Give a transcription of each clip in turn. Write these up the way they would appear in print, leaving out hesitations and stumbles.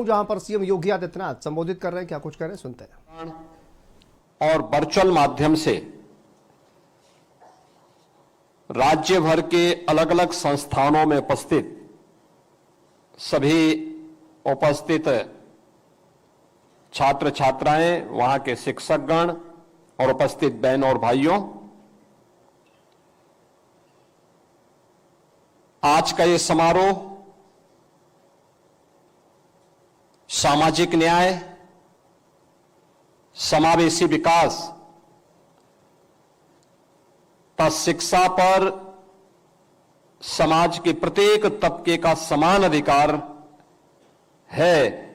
जहां पर सीएम योगी आदित्यनाथ संबोधित कर रहे हैं, क्या कुछ कह रहे हैं, सुनते हैं। और वर्चुअल माध्यम से राज्य भर के अलग अलग संस्थानों में उपस्थित सभी उपस्थित छात्र छात्राएं, वहां के शिक्षकगण और उपस्थित बहन और भाइयों, आज का ये समारोह सामाजिक न्याय, समावेशी विकास तथा शिक्षा पर समाज के प्रत्येक तबके का समान अधिकार है,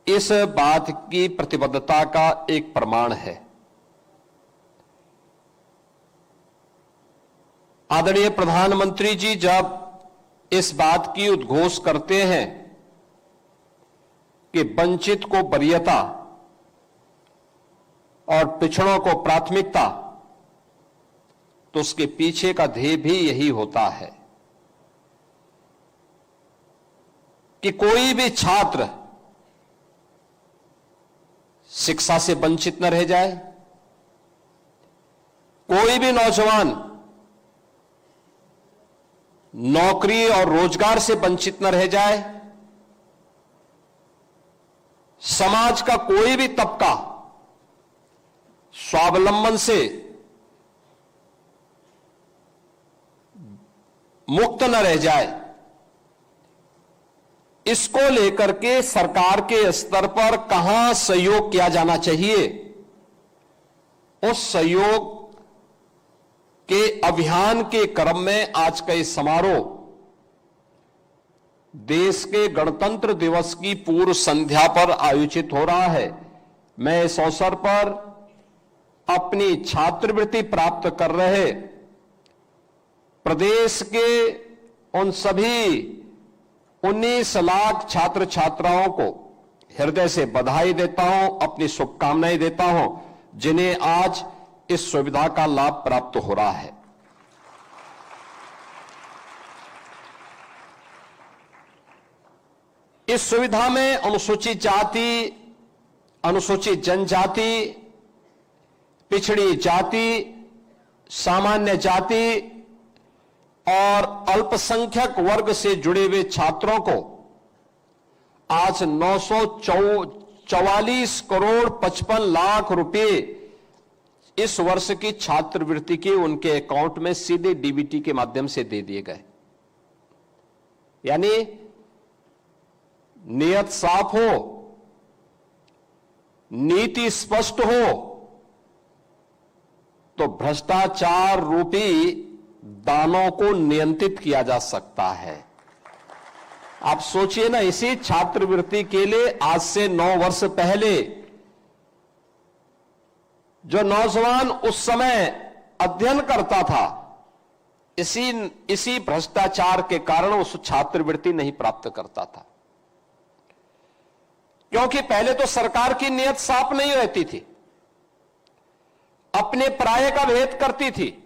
इस बात की प्रतिबद्धता का एक प्रमाण है। आदरणीय प्रधानमंत्री जी जब इस बात की उद्घोष करते हैं कि वंचित को वरीयता और पिछड़ों को प्राथमिकता, तो उसके पीछे का ध्येय भी यही होता है कि कोई भी छात्र शिक्षा से वंचित न रह जाए, कोई भी नौजवान नौकरी और रोजगार से वंचित न रह जाए, समाज का कोई भी तबका स्वावलंबन से मुक्त न रह जाए, इसको लेकर के सरकार के स्तर पर कहां सहयोग किया जाना चाहिए, उस सहयोग के अभियान के क्रम में आज का इस समारोह देश के गणतंत्र दिवस की पूर्व संध्या पर आयोजित हो रहा है। मैं इस अवसर पर अपनी छात्रवृत्ति प्राप्त कर रहे प्रदेश के उन सभी 19 लाख छात्र छात्राओं को हृदय से बधाई देता हूं, अपनी शुभकामनाएं देता हूं, जिन्हें आज इस सुविधा का लाभ प्राप्त हो रहा है। इस सुविधा में अनुसूचित जाति, अनुसूचित जनजाति, पिछड़ी जाति, सामान्य जाति और अल्पसंख्यक वर्ग से जुड़े हुए छात्रों को आज 944 करोड़ 55 लाख रुपए इस वर्ष की छात्रवृत्ति के उनके अकाउंट में सीधे डीबीटी के माध्यम से दे दिए गए। यानी नियत साफ हो, नीति स्पष्ट हो, तो भ्रष्टाचार रूपी दानों को नियंत्रित किया जा सकता है। आप सोचिए ना, इसी छात्रवृत्ति के लिए आज से 9 वर्ष पहले जो नौजवान उस समय अध्ययन करता था, इसी भ्रष्टाचार के कारण उस छात्रवृत्ति नहीं प्राप्त करता था, क्योंकि पहले तो सरकार की नीयत साफ नहीं रहती थी, अपने पराये का भेद करती थी,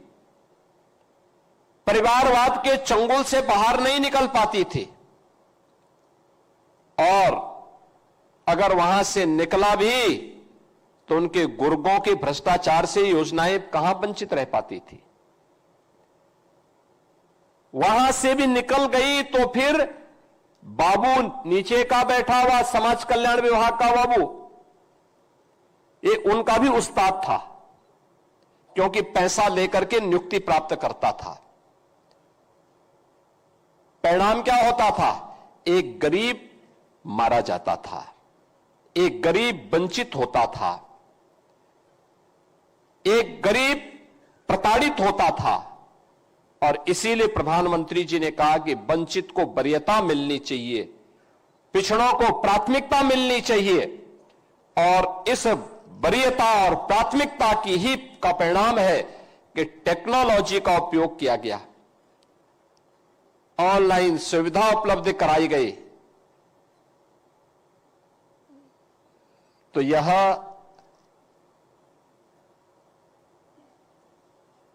परिवारवाद के चंगुल से बाहर नहीं निकल पाती थी, और अगर वहां से निकला भी तो उनके गुर्गों के भ्रष्टाचार से योजनाएं कहां वंचित रह पाती थी। वहां से भी निकल गई तो फिर बाबू नीचे का बैठा हुआ समाज कल्याण विभाग का बाबू, ये उनका भी उस्ताद था, क्योंकि पैसा लेकर के नियुक्ति प्राप्त करता था। परिणाम क्या होता था? एक गरीब मारा जाता था, एक गरीब वंचित होता था, एक गरीब प्रताड़ित होता था। और इसीलिए प्रधानमंत्री जी ने कहा कि वंचित को वरीयता मिलनी चाहिए, पिछड़ों को प्राथमिकता मिलनी चाहिए, और इस वरीयता और प्राथमिकता की ही का परिणाम है कि टेक्नोलॉजी का उपयोग किया गया, ऑनलाइन सुविधा उपलब्ध कराई गई। तो यह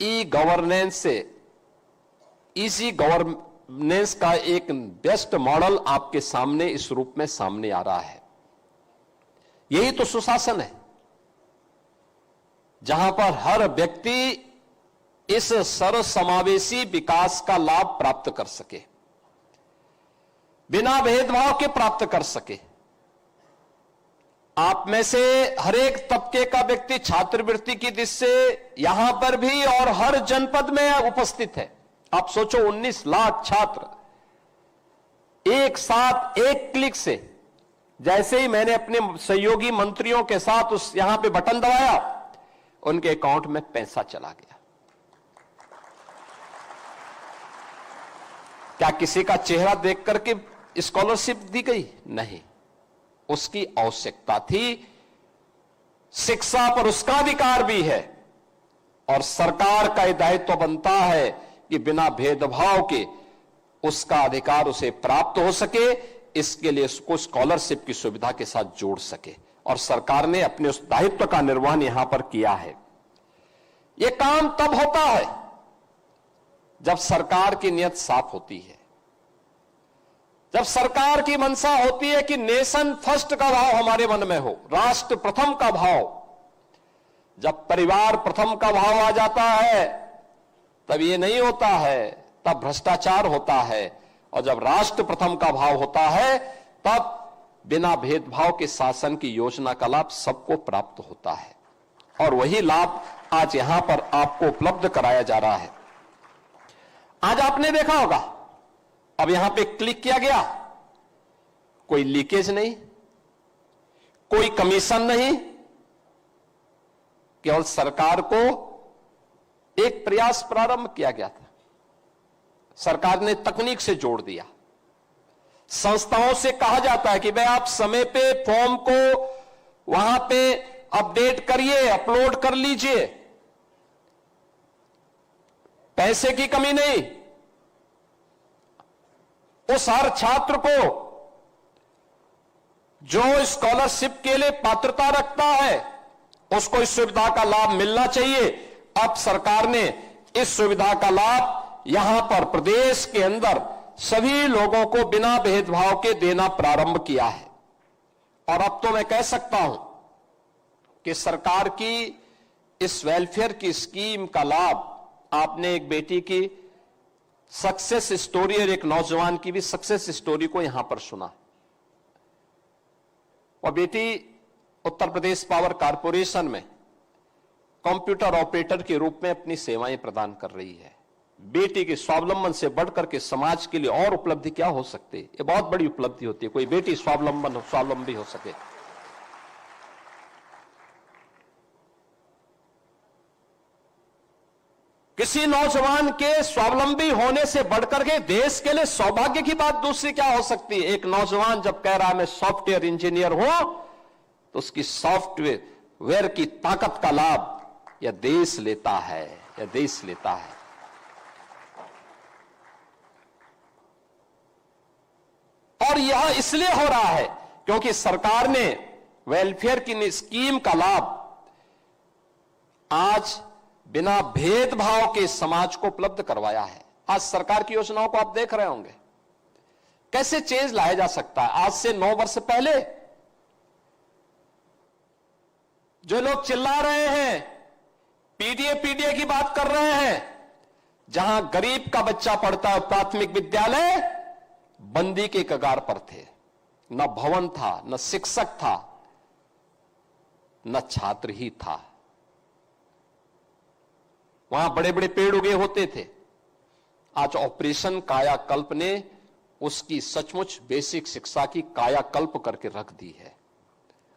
ई गवर्नेंस से, इसी गवर्नेंस का एक बेस्ट मॉडल आपके सामने इस रूप में सामने आ रहा है। यही तो सुशासन है, जहां पर हर व्यक्ति इस सर्वसमावेशी विकास का लाभ प्राप्त कर सके, बिना भेदभाव के प्राप्त कर सके। आप में से हर एक तबके का व्यक्ति छात्रवृत्ति की दृष्टि से यहां पर भी और हर जनपद में उपस्थित है। आप सोचो 19 लाख छात्र एक साथ एक क्लिक से, जैसे ही मैंने अपने सहयोगी मंत्रियों के साथ उस यहां पे बटन दबाया, उनके अकाउंट में पैसा चला गया। क्या किसी का चेहरा देख करके स्कॉलरशिप दी गई? नहीं, उसकी आवश्यकता थी। शिक्षा पर उसका अधिकार भी है और सरकार का यह दायित्व बनता है कि बिना भेदभाव के उसका अधिकार उसे प्राप्त हो सके, इसके लिए उसको स्कॉलरशिप की सुविधा के साथ जोड़ सके। और सरकार ने अपने उस दायित्व का निर्वहन यहां पर किया है। यह काम तब होता है जब सरकार की नियत साफ होती है, जब सरकार की मंशा होती है कि नेशन फर्स्ट का भाव हमारे मन में हो, राष्ट्र प्रथम का भाव। जब परिवार प्रथम का भाव आ जाता है तब ये नहीं होता है, तब भ्रष्टाचार होता है। और जब राष्ट्र प्रथम का भाव होता है तब बिना भेदभाव के शासन की योजना का लाभ सबको प्राप्त होता है। और वही लाभ आज यहां पर आपको उपलब्ध कराया जा रहा है। आज आपने देखा होगा, अब यहां पे क्लिक किया गया, कोई लीकेज नहीं, कोई कमीशन नहीं, केवल सरकार को एक प्रयास प्रारंभ किया गया था। सरकार ने तकनीक से जोड़ दिया। संस्थाओं से कहा जाता है कि भाई आप समय पे फॉर्म को वहां पे अपडेट करिए, अपलोड कर लीजिए, पैसे की कमी नहीं। उस हर छात्र को जो स्कॉलरशिप के लिए पात्रता रखता है उसको इस सुविधा का लाभ मिलना चाहिए। अब सरकार ने इस सुविधा का लाभ यहां पर प्रदेश के अंदर सभी लोगों को बिना भेदभाव के देना प्रारंभ किया है। और अब तो मैं कह सकता हूं कि सरकार की इस वेलफेयर की स्कीम का लाभ, आपने एक बेटी की सक्सेस स्टोरी और एक नौजवान की भी सक्सेस स्टोरी को यहां पर सुना। और बेटी उत्तर प्रदेश पावर कारपोरेशन में कंप्यूटर ऑपरेटर के रूप में अपनी सेवाएं प्रदान कर रही है। बेटी के स्वावलंबन से बढ़कर के समाज के लिए और उपलब्धि क्या हो सकती है? ये बहुत बड़ी उपलब्धि होती है, कोई बेटी स्वावलंबी हो सके। किसी नौजवान के स्वावलंबी होने से बढ़कर के देश के लिए सौभाग्य की बात दूसरी क्या हो सकती है? एक नौजवान जब कह रहा है मैं सॉफ्टवेयर इंजीनियर हूं, तो उसकी सॉफ्टवेयर की ताकत का लाभ यह देश लेता है, यह देश लेता है। और यह इसलिए हो रहा है क्योंकि सरकार ने वेलफेयर की स्कीम का लाभ आज बिना भेदभाव के समाज को उपलब्ध करवाया है। आज सरकार की योजनाओं को आप देख रहे होंगे, कैसे चेंज लाया जा सकता है। आज से 9 वर्ष पहले जो लोग चिल्ला रहे हैं, पीडीए की बात कर रहे हैं, जहां गरीब का बच्चा पढ़ता है प्राथमिक विद्यालय, बंदी के कगार पर थे। न भवन था, न शिक्षक था, न छात्र ही था। वहां बड़े बड़े पेड़ उगे होते थे। आज ऑपरेशन कायाकल्प ने उसकी सचमुच बेसिक शिक्षा की कायाकल्प करके रख दी है।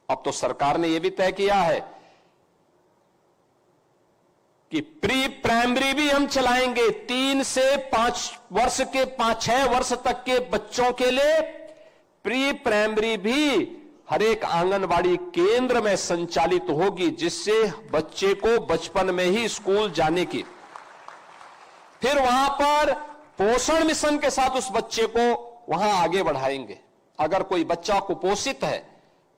अब तो सरकार ने यह भी तय किया है कि प्री प्राइमरी भी हम चलाएंगे। 3 से 5 वर्ष के 5-6 वर्ष तक के बच्चों के लिए प्री प्राइमरी भी हर एक आंगनबाड़ी केंद्र में संचालित होगी, जिससे बच्चे को बचपन में ही स्कूल जाने की, फिर वहां पर पोषण मिशन के साथ उस बच्चे को वहां आगे बढ़ाएंगे। अगर कोई बच्चा कुपोषित है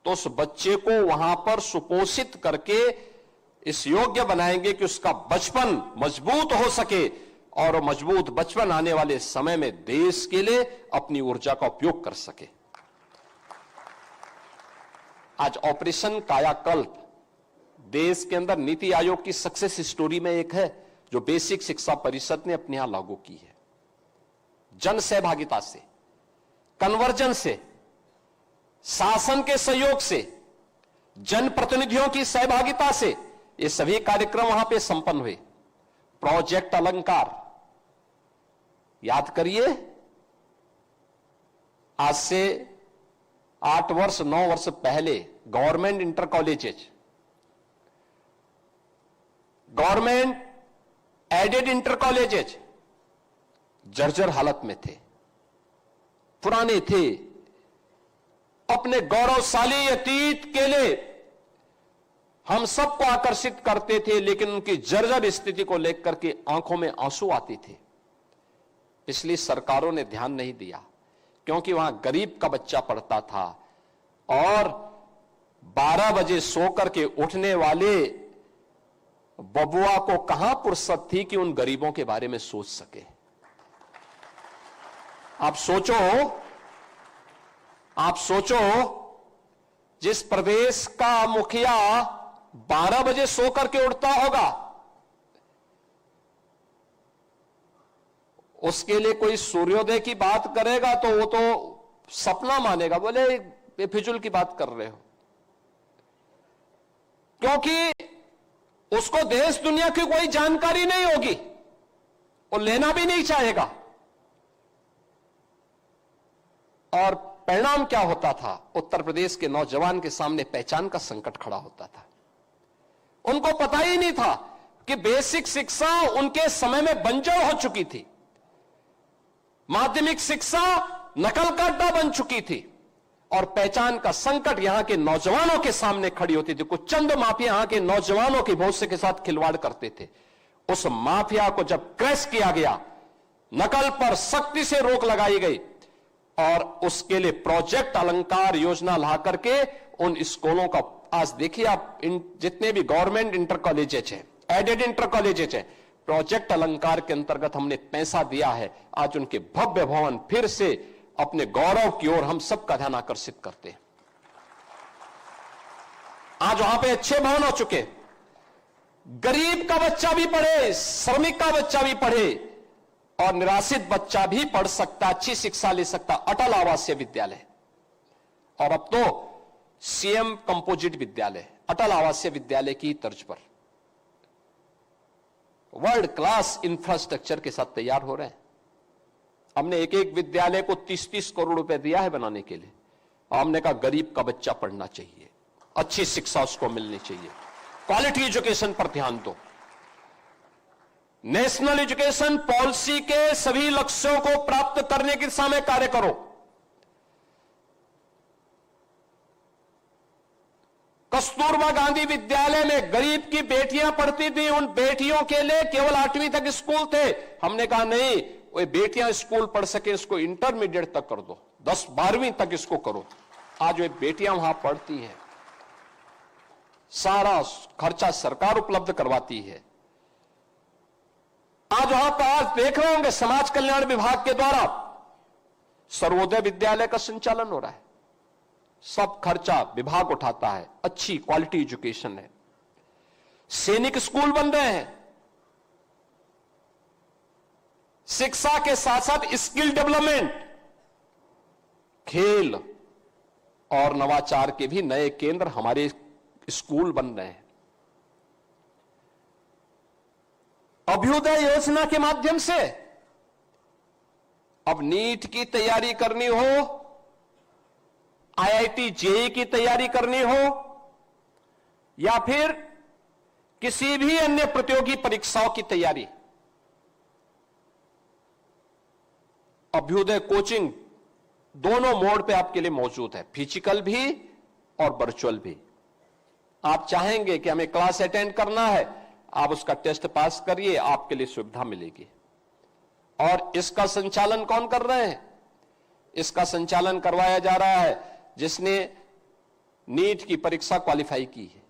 तो उस बच्चे को वहां पर सुपोषित करके इस योग्य बनाएंगे कि उसका बचपन मजबूत हो सके और मजबूत बचपन आने वाले समय में देश के लिए अपनी ऊर्जा का उपयोग कर सके। आज ऑपरेशन कायाकल्प देश के अंदर नीति आयोग की सक्सेस स्टोरी में एक है, जो बेसिक शिक्षा परिषद ने अपने यहां लागू की है। जन सहभागिता से, कन्वर्जन से, शासन के सहयोग से, जनप्रतिनिधियों की सहभागिता से ये सभी कार्यक्रम वहां पे संपन्न हुए। प्रोजेक्ट अलंकार याद करिए, आज से 8 वर्ष 9 वर्ष पहले government inter colleges, government aided inter colleges जर्जर हालत में थे, पुराने थे, अपने गौरवशाली अतीत के लिए हम सबको आकर्षित करते थे, लेकिन उनकी जर्जर स्थिति को लेकर के आंखों में आंसू आते थे। पिछली सरकारों ने ध्यान नहीं दिया, क्योंकि वहां गरीब का बच्चा पढ़ता था और 12 बजे सो करके उठने वाले बबुआ को कहां फुर्सत थी कि उन गरीबों के बारे में सोच सके। आप सोचो, जिस प्रदेश का मुखिया 12 बजे सो करके उठता होगा, उसके लिए कोई सूर्योदय की बात करेगा तो वो तो सपना मानेगा, बोले बेफिजुल की बात कर रहे हो, क्योंकि उसको देश दुनिया की कोई जानकारी नहीं होगी, वो लेना भी नहीं चाहेगा। और परिणाम क्या होता था? उत्तर प्रदेश के नौजवान के सामने पहचान का संकट खड़ा होता था। उनको पता ही नहीं था कि बेसिक शिक्षा उनके समय में बंजर हो चुकी थी, माध्यमिक शिक्षा नकल का अड्डा बन चुकी थी, और पहचान का संकट यहां के नौजवानों के सामने खड़ी होती थी। कुछ चंद माफिया यहां के नौजवानों के भविष्य के साथ खिलवाड़ करते थे। उस माफिया को जब क्रैश किया गया, नकल पर सख्ती से रोक लगाई गई, और उसके लिए प्रोजेक्ट अलंकार योजना ला करके उन स्कूलों का, आज देखिए आप, जितने भी गवर्नमेंट इंटर कॉलेजेज हैं, एडेड इंटर कॉलेजेज हैं, प्रोजेक्ट अलंकार के अंतर्गत हमने पैसा दिया है। आज उनके भव्य भवन फिर से अपने गौरव की ओर हम सबका ध्यान आकर्षित करते हैं। आज वहां पे अच्छे भवन हो चुके, गरीब का बच्चा भी पढ़े, श्रमिक का बच्चा भी पढ़े, और निराश्रित बच्चा भी पढ़ सकता, अच्छी शिक्षा ले सकता। अटल आवासीय विद्यालय, और अब तो सीएम कंपोजिट विद्यालय, अटल आवासीय विद्यालय की तर्ज पर वर्ल्ड क्लास इंफ्रास्ट्रक्चर के साथ तैयार हो रहे हैं। हमने एक एक विद्यालय को 30-30 करोड़ रुपए दिया है बनाने के लिए। हमने कहा गरीब का बच्चा पढ़ना चाहिए, अच्छी शिक्षा उसको मिलनी चाहिए, क्वालिटी एजुकेशन पर ध्यान दो। नेशनल एजुकेशन पॉलिसी के सभी लक्ष्यों को प्राप्त करने की दिशा में कार्य करो। कस्तूरबा गांधी विद्यालय में गरीब की बेटियां पढ़ती थी, उन बेटियों के लिए केवल 8वीं तक स्कूल थे। हमने कहा नहीं, वो बेटियां स्कूल पढ़ सके, इसको इंटरमीडिएट तक कर दो, 10-12वीं तक इसको करो। आज वे बेटियां वहां पढ़ती हैं, सारा खर्चा सरकार उपलब्ध करवाती है। आज वहां पर आज देख रहे होंगे समाज कल्याण विभाग के द्वारा सर्वोदय विद्यालय का संचालन हो रहा है, सब खर्चा विभाग उठाता है, अच्छी क्वालिटी एजुकेशन है। सैनिक स्कूल बन रहे हैं, शिक्षा के साथ साथ स्किल डेवलपमेंट, खेल और नवाचार के भी नए केंद्र हमारे स्कूल बन रहे हैं। अभ्युदय योजना के माध्यम से अब नीट की तैयारी करनी हो, आईआईटी जेईई की तैयारी करनी हो, या फिर किसी भी अन्य प्रतियोगी परीक्षाओं की तैयारी, अभ्युदय कोचिंग दोनों मोड पे आपके लिए मौजूद है, फिजिकल भी और वर्चुअल भी। आप चाहेंगे कि हमें क्लास अटेंड करना है, आप उसका टेस्ट पास करिए, आपके लिए सुविधा मिलेगी। और इसका संचालन कौन कर रहे हैं? इसका संचालन करवाया जा रहा है जिसने नीट की परीक्षा क्वालिफाई की है,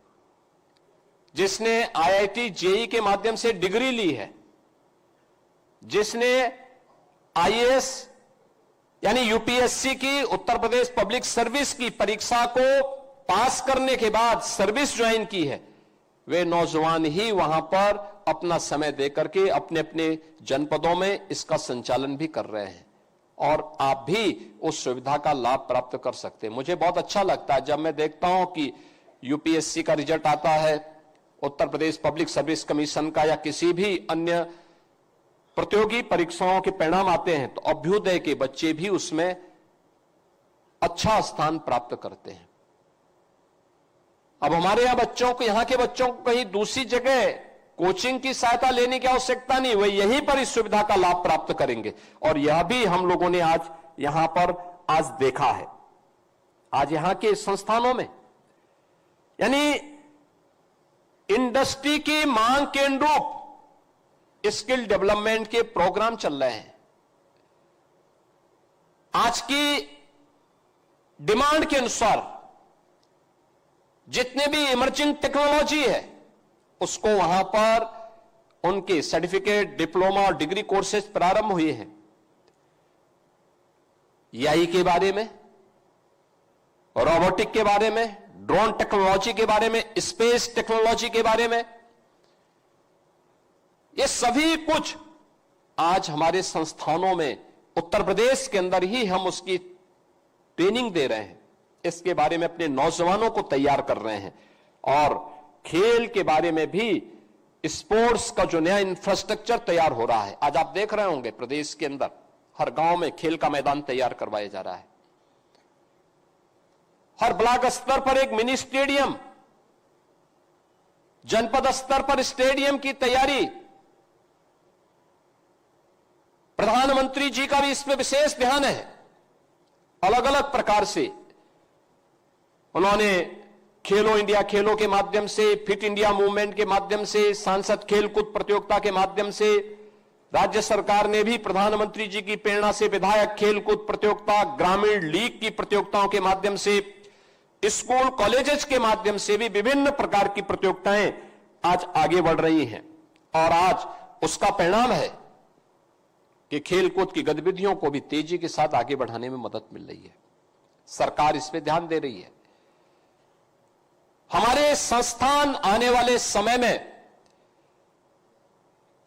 जिसने आईआईटी जेईई के माध्यम से डिग्री ली है, जिसने आईएएस यानी यूपीएससी की, उत्तर प्रदेश पब्लिक सर्विस की परीक्षा को पास करने के बाद सर्विस ज्वाइन की है, वे नौजवान ही वहां पर अपना समय देकर के अपने अपने जनपदों में इसका संचालन भी कर रहे हैं और आप भी उस सुविधा का लाभ प्राप्त कर सकते हैं। मुझे बहुत अच्छा लगता है जब मैं देखता हूं कि यूपीएससी का रिजल्ट आता है, Uttar Pradesh public service commission का या किसी भी अन्य प्रतियोगी परीक्षाओं के परिणाम आते हैं तो अभ्युदय के बच्चे भी उसमें अच्छा स्थान प्राप्त करते हैं। अब हमारे यहां के बच्चों को कहीं दूसरी जगह कोचिंग की सहायता लेने की आवश्यकता नहीं, वे यहीं पर इस सुविधा का लाभ प्राप्त करेंगे और यह भी हम लोगों ने आज यहां पर देखा है। आज यहां के संस्थानों में यानी इंडस्ट्री की मांग के अनुरूप स्किल डेवलपमेंट के प्रोग्राम चल रहे हैं। आज की डिमांड के अनुसार जितने भी इमर्जिंग टेक्नोलॉजी है उसको वहां पर उनके सर्टिफिकेट, डिप्लोमा और डिग्री कोर्सेज प्रारंभ हुए हैं। एआई के बारे में, रोबोटिक के बारे में, ड्रोन टेक्नोलॉजी के बारे में, स्पेस टेक्नोलॉजी के बारे में, ये सभी कुछ आज हमारे संस्थानों में उत्तर प्रदेश के अंदर ही हम उसकी ट्रेनिंग दे रहे हैं, इसके बारे में अपने नौजवानों को तैयार कर रहे हैं और खेल के बारे में भी स्पोर्ट्स का जो नया इंफ्रास्ट्रक्चर तैयार हो रहा है। आज आप देख रहे होंगे प्रदेश के अंदर हर गांव में खेल का मैदान तैयार करवाया जा रहा है, हर ब्लॉक स्तर पर एक मिनी स्टेडियम, जनपद स्तर पर स्टेडियम की तैयारी। प्रधानमंत्री जी का भी इसमें विशेष ध्यान है। अलग अलग प्रकार से उन्होंने खेलो इंडिया खेलों के माध्यम से, फिट इंडिया मूवमेंट के माध्यम से, सांसद खेलकूद प्रतियोगिता के माध्यम से, राज्य सरकार ने भी प्रधानमंत्री जी की प्रेरणा से विधायक खेलकूद प्रतियोगिता, ग्रामीण लीग की प्रतियोगिताओं के माध्यम से, स्कूल कॉलेजेस के माध्यम से भी विभिन्न प्रकार की प्रतियोगिताएं आज आगे बढ़ रही हैं और आज उसका परिणाम है कि खेलकूद की गतिविधियों को भी तेजी के साथ आगे बढ़ाने में मदद मिल रही है। सरकार इस पे ध्यान दे रही है। हमारे संस्थान आने वाले समय में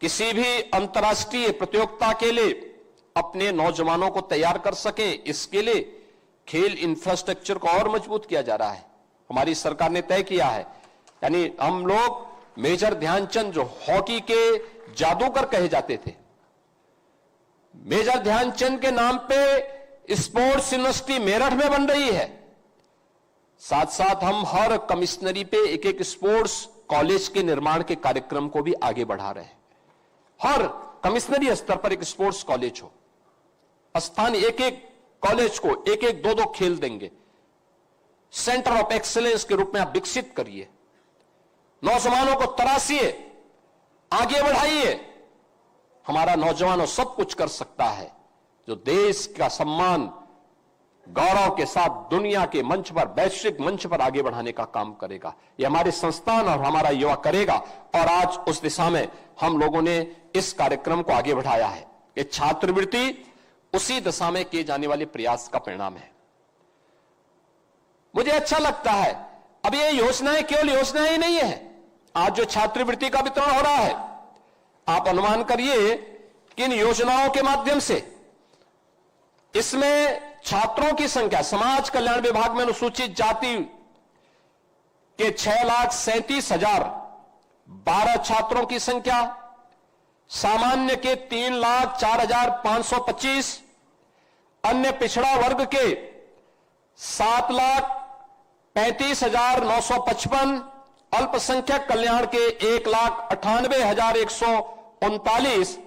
किसी भी अंतर्राष्ट्रीय प्रतियोगिता के लिए अपने नौजवानों को तैयार कर सके, इसके लिए खेल इंफ्रास्ट्रक्चर को और मजबूत किया जा रहा है। हमारी सरकार ने तय किया है, यानी हम लोग मेजर ध्यानचंद जो हॉकी के जादूगर कहे जाते थे, मेजर ध्यानचंद के नाम पे स्पोर्ट्स यूनिवर्सिटी मेरठ में बन रही है। साथ साथ हम हर कमिश्नरी पे एक एक स्पोर्ट्स कॉलेज के निर्माण के कार्यक्रम को भी आगे बढ़ा रहे हैं। हर कमिश्नरी स्तर पर एक स्पोर्ट्स कॉलेज हो, स्थानीय एक एक कॉलेज को एक एक दो दो खेल देंगे, सेंटर ऑफ एक्सीलेंस के रूप में आप विकसित करिए, नौजवानों को तराशिए, आगे बढ़ाइए। हमारा नौजवानों सब कुछ कर सकता है जो देश का सम्मान गौरव के साथ दुनिया के मंच पर, वैश्विक मंच पर आगे बढ़ाने का काम करेगा। यह हमारे संस्थान और हमारा युवा करेगा और आज उस दिशा में हम लोगों ने इस कार्यक्रम को आगे बढ़ाया है। ये छात्रवृत्ति उसी दिशा में किए जाने वाले प्रयास का परिणाम है। मुझे अच्छा लगता है, अब ये योजनाएं केवल योजनाएं ही नहीं है। आज जो छात्रवृत्ति का वितरण हो रहा है, आप अनुमान करिए कि इन योजनाओं के माध्यम से इसमें छात्रों की संख्या, समाज कल्याण विभाग में अनुसूचित जाति के 6,37,012 छात्रों की संख्या, सामान्य के 3,04,525, अन्य पिछड़ा वर्ग के 7,35,955, अल्पसंख्यक कल्याण के 1,98,139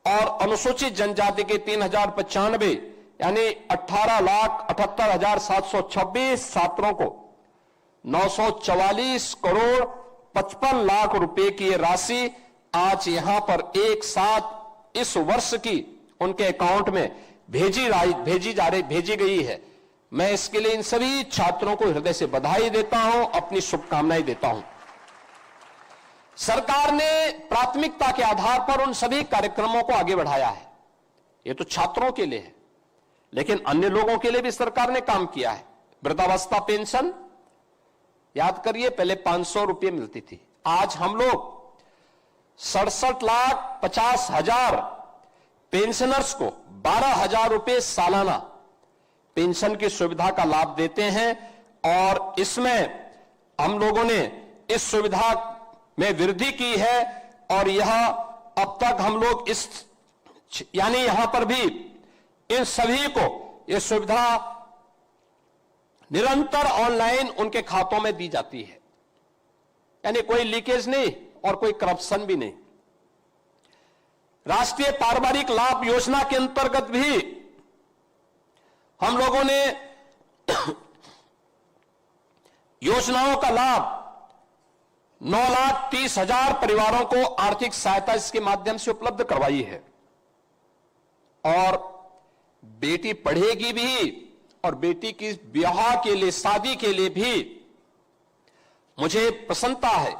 और अनुसूचित जनजाति के 3,095 यानी 18,78,726 छात्रों को 944 करोड़ 55 लाख रुपए की राशि आज यहां पर एक साथ इस वर्ष की उनके अकाउंट में भेजी गई है। मैं इसके लिए इन सभी छात्रों को हृदय से बधाई देता हूं, अपनी शुभकामनाएं देता हूं। सरकार ने प्राथमिकता के आधार पर उन सभी कार्यक्रमों को आगे बढ़ाया है। ये तो छात्रों के लिए है, लेकिन अन्य लोगों के लिए भी सरकार ने काम किया है। वृद्धावस्था पेंशन याद करिए, पहले 500 रुपये मिलती थी, आज हम लोग 67,50,000 पेंशनर्स को 12,000 रुपये सालाना पेंशन की सुविधा का लाभ देते हैं। और इसमें हम लोगों ने इस सुविधा में वृद्धि की है और यह अब तक हम लोग इस यानी यहां पर भी इन सभी को यह सुविधा निरंतर ऑनलाइन उनके खातों में दी जाती है, यानी कोई लीकेज नहीं और कोई करप्शन भी नहीं। राष्ट्रीय पारिवारिक लाभ योजना के अंतर्गत भी हम लोगों ने योजनाओं का लाभ 9,30,000 परिवारों को आर्थिक सहायता इसके माध्यम से उपलब्ध करवाई है। और बेटी पढ़ेगी भी और बेटी की विवाह के लिए, शादी के लिए भी मुझे प्रसन्नता है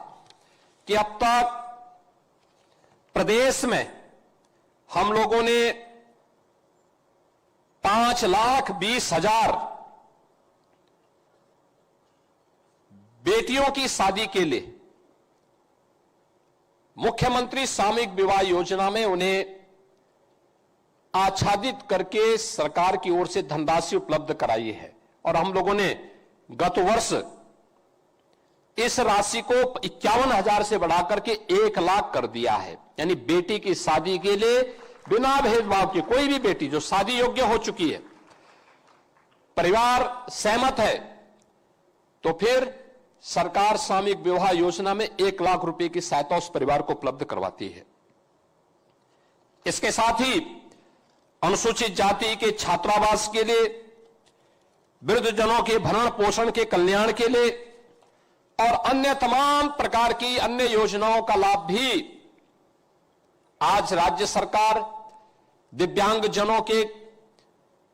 कि अब तक प्रदेश में हम लोगों ने 5,20,000 बेटियों की शादी के लिए मुख्यमंत्री सामूहिक विवाह योजना में उन्हें आच्छादित करके सरकार की ओर से धनराशि उपलब्ध कराई है। और हम लोगों ने गत वर्ष इस राशि को 51,000 से बढ़ाकर के 1 लाख कर दिया है। यानी बेटी की शादी के लिए बिना भेदभाव के कोई भी बेटी जो शादी योग्य हो चुकी है, परिवार सहमत है, तो फिर सरकार सामूहिक विवाह योजना में 1 लाख रुपए की सहायता उस परिवार को उपलब्ध करवाती है। इसके साथ ही अनुसूचित जाति के छात्रावास के लिए, वृद्धजनों के भरण पोषण के कल्याण के लिए और अन्य तमाम प्रकार की अन्य योजनाओं का लाभ भी आज राज्य सरकार दिव्यांगजनों के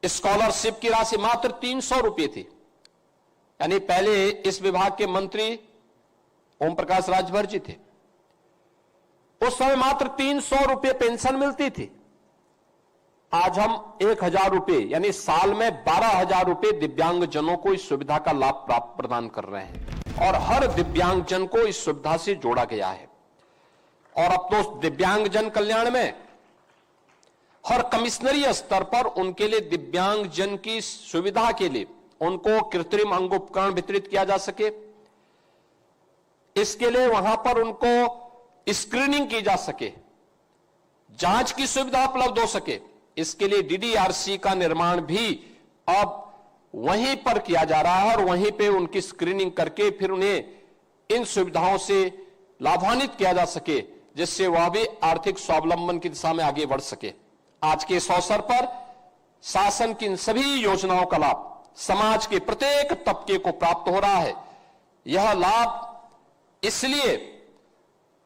स्कॉलरशिप की राशि मात्र 300 रुपये थी। यानी पहले इस विभाग के मंत्री ओम प्रकाश राजभर जी थे, उस समय मात्र 300 रुपये पेंशन मिलती थी। आज हम 1,000 रुपये यानी साल में 12,000 रुपये दिव्यांगजनों को इस सुविधा का लाभ प्राप्त प्रदान कर रहे हैं और हर दिव्यांगजन को इस सुविधा से जोड़ा गया है। और अब तो दिव्यांगजन कल्याण में हर कमिश्नरी स्तर पर उनके लिए दिव्यांगजन की सुविधा के लिए उनको कृत्रिम अंग उपकरण वितरित किया जा सके, इसके लिए वहां पर उनको स्क्रीनिंग की जा सके, जांच की सुविधा उपलब्ध हो सके, इसके लिए DDRC का निर्माण भी अब वहीं पर किया जा रहा है और वहीं पे उनकी स्क्रीनिंग करके फिर उन्हें इन सुविधाओं से लाभान्वित किया जा सके, जिससे वह भी आर्थिक स्वावलंबन की दिशा में आगे बढ़ सके। आज के इस अवसर पर शासन की इन सभी योजनाओं का लाभ समाज के प्रत्येक तबके को प्राप्त हो रहा है। यह लाभ इसलिए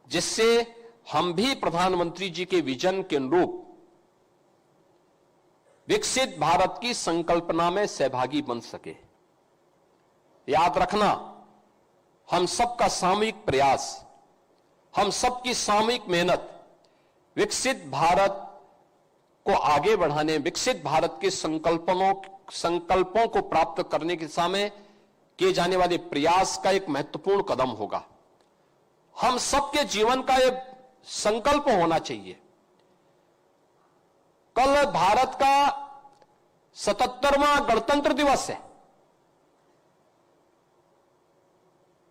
जिससे हम भी प्रधानमंत्री जी के विजन के अनुरूप विकसित भारत की संकल्पना में सहभागी बन सके। याद रखना, हम सबका सामूहिक प्रयास, हम सबकी सामूहिक मेहनत विकसित भारत को आगे बढ़ाने, विकसित भारत के संकल्पों को प्राप्त करने की दिशा में किए जाने वाले प्रयास का एक महत्वपूर्ण कदम होगा। हम सबके जीवन का एक संकल्प होना चाहिए। कल भारत का 77वां गणतंत्र दिवस है।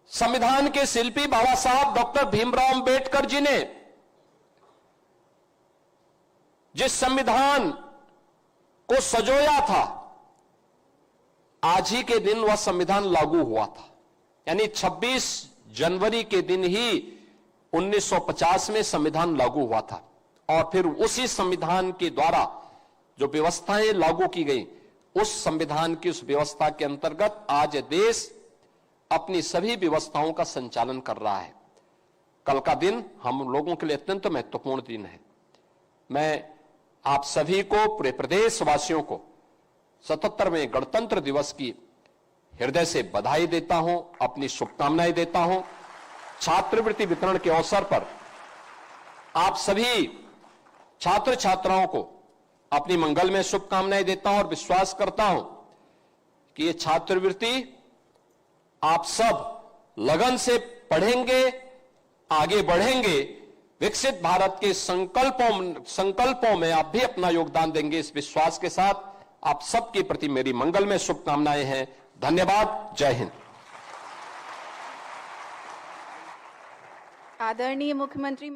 संविधान के शिल्पी बाबा साहब डॉक्टर भीमराव अंबेडकर जी ने जिस संविधान को सजोया था, आज ही के दिन वह संविधान लागू हुआ था। यानी 26 जनवरी के दिन ही 1950 में संविधान लागू हुआ था और फिर उसी संविधान के द्वारा जो व्यवस्थाएं लागू की गई, उस संविधान की उस व्यवस्था के अंतर्गत आज देश अपनी सभी व्यवस्थाओं का संचालन कर रहा है। कल का दिन हम लोगों के लिए अत्यंत महत्वपूर्ण दिन है। मैं आप सभी को, पूरे प्रदेशवासियों को 77वें गणतंत्र दिवस की हृदय से बधाई देता हूं, अपनी शुभकामनाएं देता हूं। छात्रवृत्ति वितरण के अवसर पर आप सभी छात्र छात्राओं को अपनी मंगल में शुभकामनाएं देता हूं और विश्वास करता हूं कि ये छात्रवृत्ति आप सब लगन से पढ़ेंगे, आगे बढ़ेंगे, विकसित भारत के संकल्पों में आप भी अपना योगदान देंगे, इस विश्वास के साथ आप सबके प्रति मेरी मंगल में शुभकामनाएं हैं। धन्यवाद। जय हिंद। आदरणीय मुख्यमंत्री